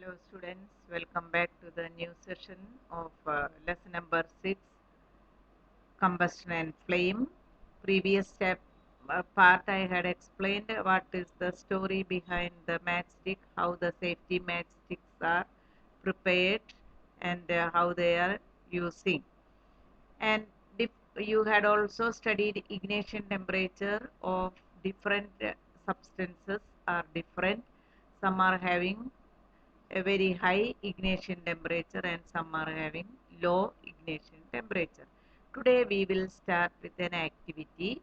Hello students, welcome back to the new session of lesson number 6, combustion and flame. Previous part I had explained what is the story behind the matchstick, how the safety matchsticks are prepared and how they are using. And you had also studied ignition temperature of different substances are different. Some are having a very high ignition temperature and some are having low ignition temperature. Today we will start with an activity,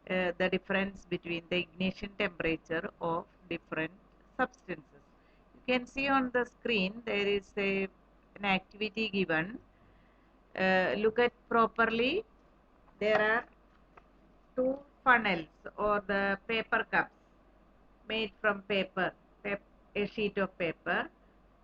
the difference between the ignition temperature of different substances. You can see on the screen there is an activity given. Look at properly. There are two funnels or the paper cups made from paper, a sheet of paper.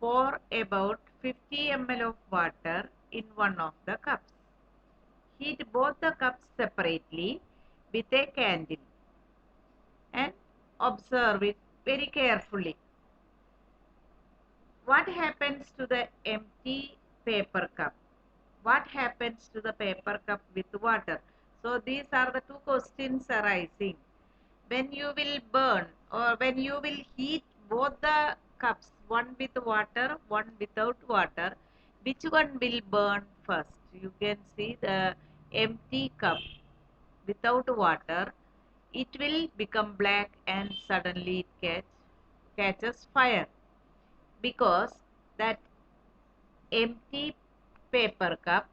Pour about 50 ml of water in one of the cups. Heat both the cups separately with a candle and observe it very carefully. What happens to the empty paper cup? What happens to the paper cup with water? So these are the two questions arising. When you will burn or when you will heat both the cups, one with water, one without water, which one will burn first? You can see the empty cup without water, it will become black and suddenly it catches fire because that empty paper cup,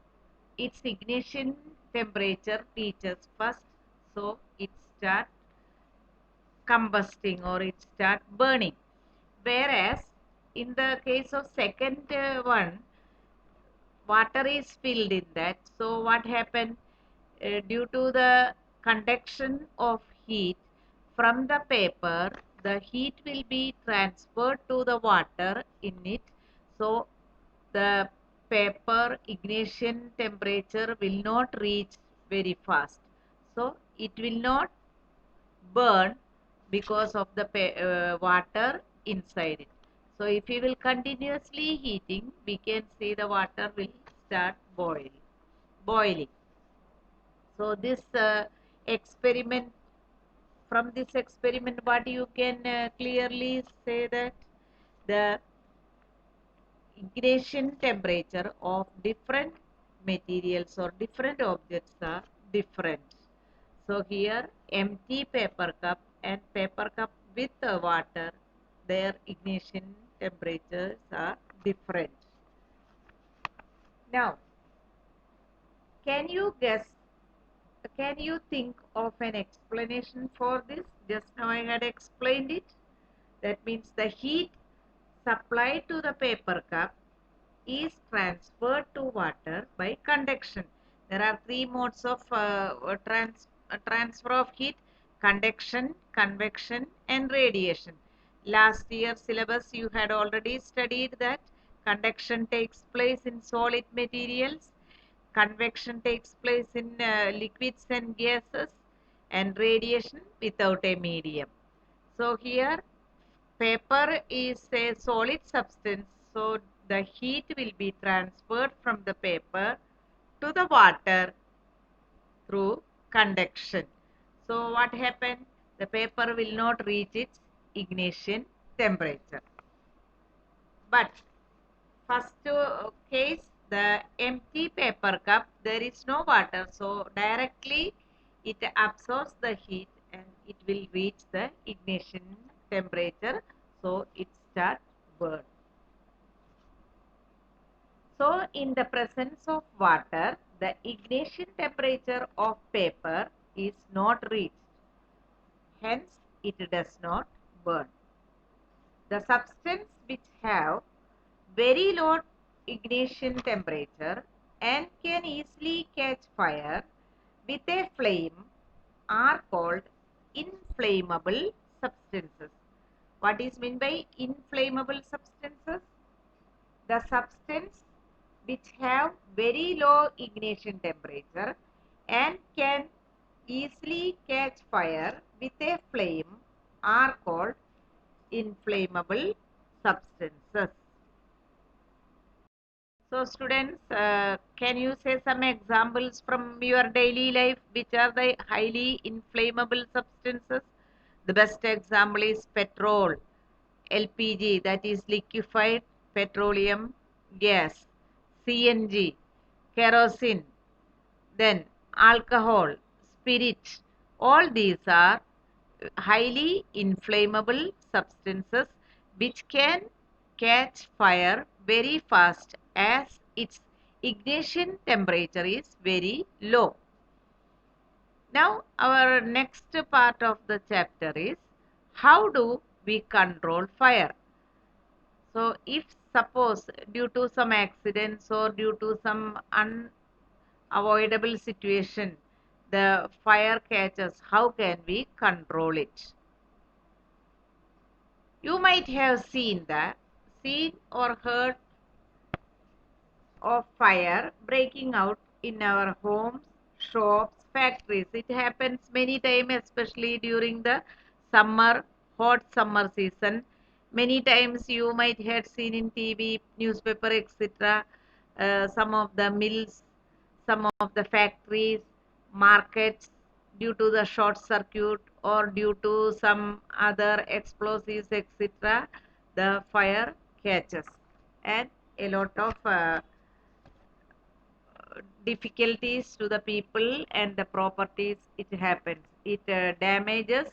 its ignition temperature reaches first, so it starts combusting or it start burning. Whereas in the case of second one, water is filled in that. So what happened? Due to the conduction of heat from the paper, the heat will be transferred to the water in it. So the paper ignition temperature will not reach very fast. So it will not burn because of the water inside it. So if we will continuously heating, we can see the water will start boiling. So this experiment, from this experiment, what you can clearly say that the ignition temperature of different materials or different objects are different. So here empty paper cup and paper cup with water, their ignition temperatures are different. Now, can you guess, can you think of an explanation for this? Just now I had explained it. That means the heat supplied to the paper cup is transferred to water by conduction. There are three modes of transfer of heat: conduction, convection and radiation. Last year syllabus you had already studied that conduction takes place in solid materials, convection takes place in liquids and gases, and radiation without a medium. So here paper is a solid substance, so the heat will be transferred from the paper to the water through conduction. So what happened? The paper will not reach its ignition temperature. But first case, the empty paper cup, there is no water, so directly it absorbs the heat and it will reach the ignition temperature, so it starts burn. So in the presence of water, the ignition temperature of paper is not reached, hence it does not burn. The substance which have very low ignition temperature and can easily catch fire with a flame are called inflammable substances. What is meant by inflammable substances? The substance which have very low ignition temperature and can easily catch fire with a flame are called inflammable substances. So students, can you say some examples from your daily life which are the highly inflammable substances? The best example is petrol, LPG, that is liquefied petroleum gas, CNG, kerosene, then alcohol, spirit. All these are highly inflammable substances which can catch fire very fast as its ignition temperature is very low. Now our next part of the chapter is how do we control fire. So if suppose due to some accidents or due to some unavoidable situation the fire catches, how can we control it? You might have seen or heard of fire breaking out in our homes, shops, factories. It happens many times, especially during the summer, hot summer season. Many times you might have seen in TV, newspaper, etc. Some of the mills, some of the factories, markets, due to the short circuit or due to some other explosives, etc., the fire catches. And a lot of difficulties to the people and the properties it happens. It damages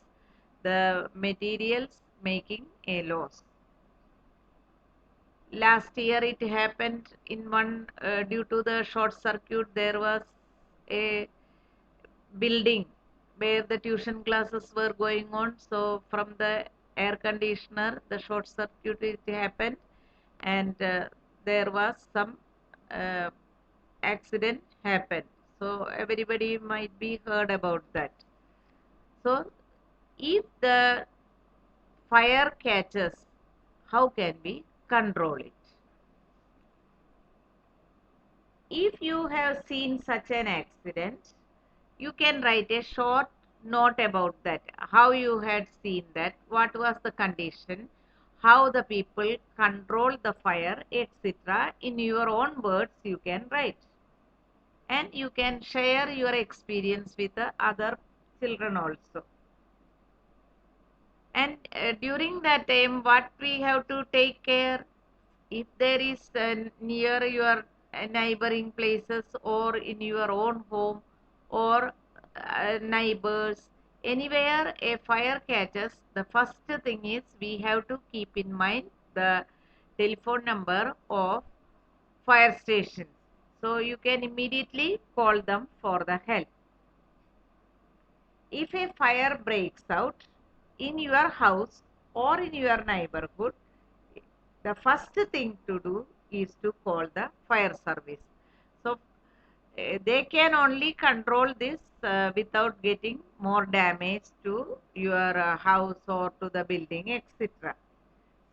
the materials, making a loss. Last year it happened in one due to the short circuit there was a building where the tuition classes were going on, so from the air conditioner the short circuit it happened, and there was some uh, accident happened, so everybody might be heard about that. So if the fire catches, how can we control it? If you have seen such an accident, you can write a short note about that, how you had seen that, what was the condition, how the people control the fire, etc. In your own words you can write, and you can share your experience with the other children also. And during that time what we have to take care, if there is near your neighboring places or in your own home or neighbors, anywhere a fire catches, the first thing is we have to keep in mind the telephone number of fire stations, so you can immediately call them for the help. If a fire breaks out in your house or in your neighborhood, the first thing to do is to call the fire service. So they can only control this without getting more damage to your house or to the building, etc.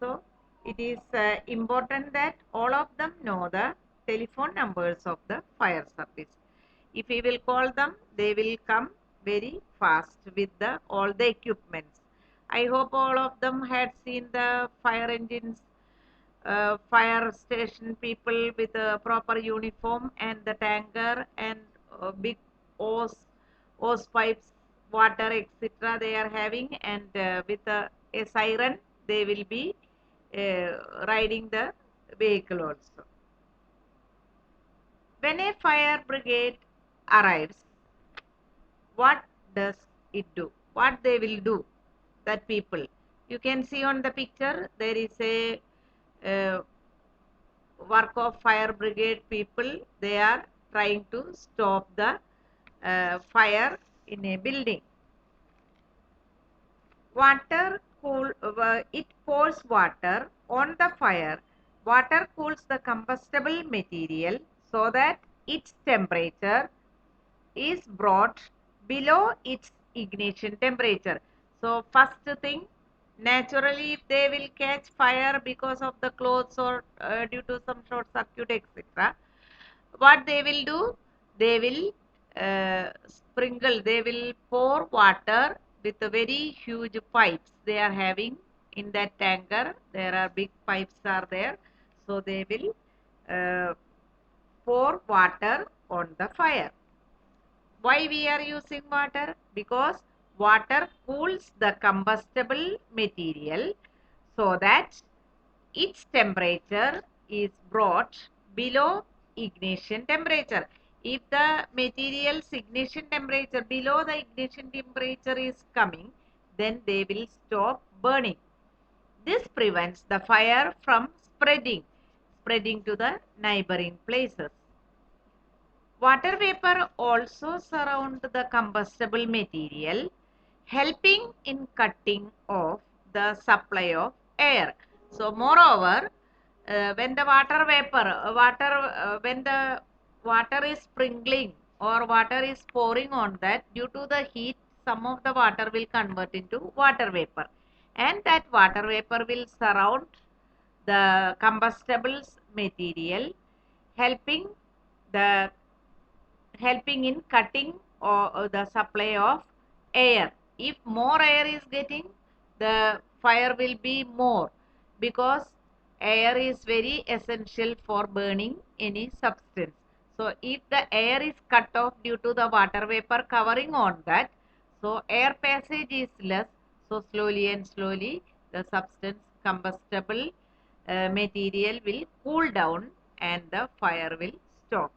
So it is important that all of them know the telephone numbers of the fire service. If we will call them, they will come very fast with the all the equipments. I hope all of them had seen the fire engines, fire station people with a proper uniform and the tanker and big hose pipes, water, etc. they are having, and with a siren they will be riding the vehicle also. When a fire brigade arrives, what does it do? What they will do? That people. You can see on the picture there is a work of fire brigade people. They are trying to stop the fire in a building. It pours water on the fire. Water cools the combustible material so that its temperature is brought below its ignition temperature. So first thing, naturally if they will catch fire because of the clothes or due to some short circuit, etc., what they will do, they will sprinkle, they will pour water with a very huge pipes they are having In that tanker, there are big pipes are there. So they will pour water on the fire. Why we are using water? Because water cools the combustible material so that its temperature is brought below ignition temperature. If the material's ignition temperature below the ignition temperature is coming, then they will stop burning. This prevents the fire from spreading to the neighboring places. Water vapor also surrounds the combustible material, helping in cutting off the supply of air. So, moreover, when the when the water is sprinkling or water is pouring on that, due to the heat, some of the water will convert into water vapor, and that water vapor will surround the combustibles material, helping the in cutting or the supply of air. If more air is getting, the fire will be more, because air is very essential for burning any substance. So if the air is cut off due to the water vapor covering on that, so air passage is less, so slowly and slowly the substance combustible material will cool down and the fire will stop.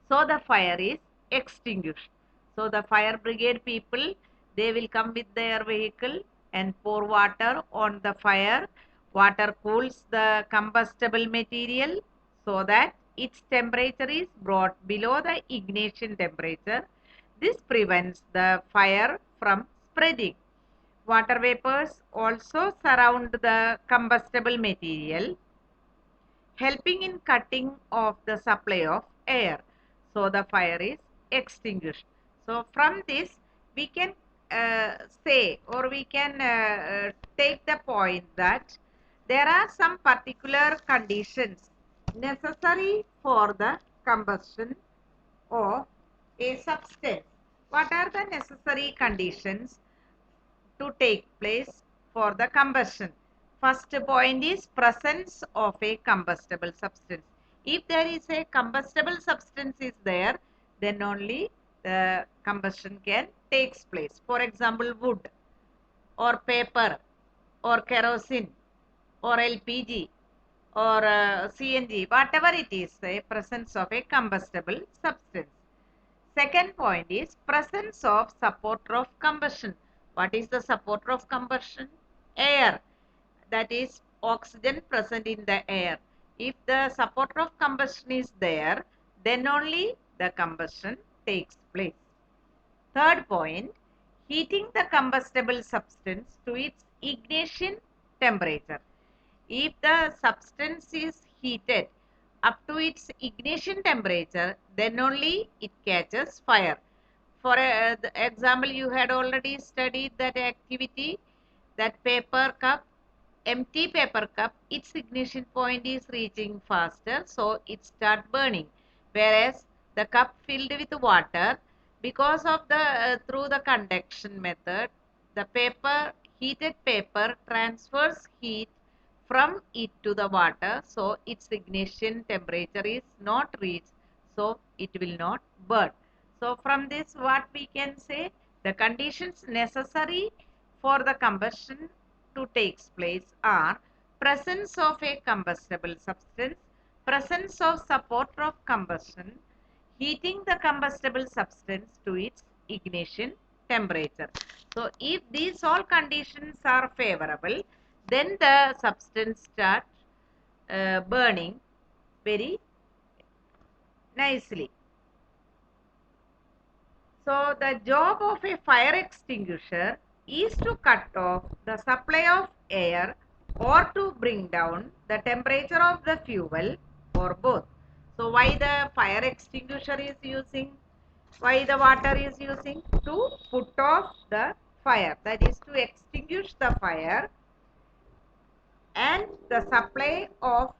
So the fire is extinguished. So the fire brigade people, they will come with their vehicle and pour water on the fire. Water cools the combustible material so that its temperature is brought below the ignition temperature. This prevents the fire from spreading. Water vapors also surround the combustible material, helping in cutting off the supply of air. So the fire is extinguished. So from this we can say, or we can take the point that there are some particular conditions necessary for the combustion of a substance. What are the necessary conditions to take place for the combustion? First point is presence of a combustible substance. If there is a combustible substance is there, then only the combustion can takes place. For example, wood or paper or kerosene or LPG or CNG, whatever it is, a presence of a combustible substance. Second point is presence of supporter of combustion. What is the supporter of combustion? Air, that is oxygen present in the air. If the supporter of combustion is there, then only the combustion takes place. Third point, heating the combustible substance to its ignition temperature. If the substance is heated up to its ignition temperature, then only it catches fire. For example, you had already studied that activity, that paper cup, empty paper cup, its ignition point is reaching faster, so it start burning. Whereas the cup filled with water, because of the through the conduction method, the heated paper transfers heat from it to the water, so its ignition temperature is not reached, so it will not burn. So from this what we can say, the conditions necessary for the combustion to takes place are presence of a combustible substance, presence of supporter of combustion, heating the combustible substance to its ignition temperature. So if these all conditions are favorable, then the substance starts burning very nicely. So the job of a fire extinguisher is to cut off the supply of air or to bring down the temperature of the fuel, or both. So why the fire extinguisher is using? Why the water is using? To put off the fire, that is to extinguish the fire, and the supply of,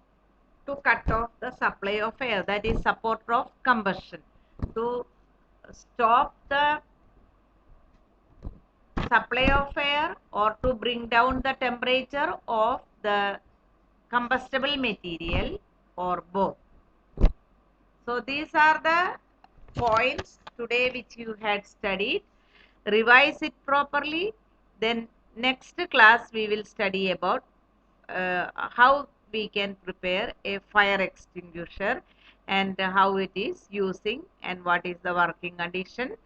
to cut off the supply of air, that is supporter of combustion, to stop the supply of air or to bring down the temperature of the combustible material, or both. So these are the points today which you had studied. Revise it properly. Then next class we will study about how we can prepare a fire extinguisher and how it is using and what is the working condition.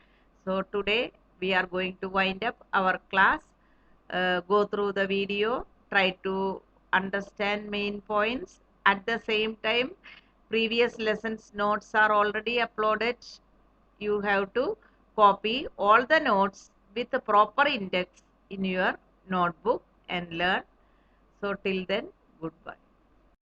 So today we are going to wind up our class. Go through the video, try to understand main points. At the same time, previous lessons notes are already uploaded. You have to copy all the notes with the proper index in your notebook and learn. So till then, goodbye.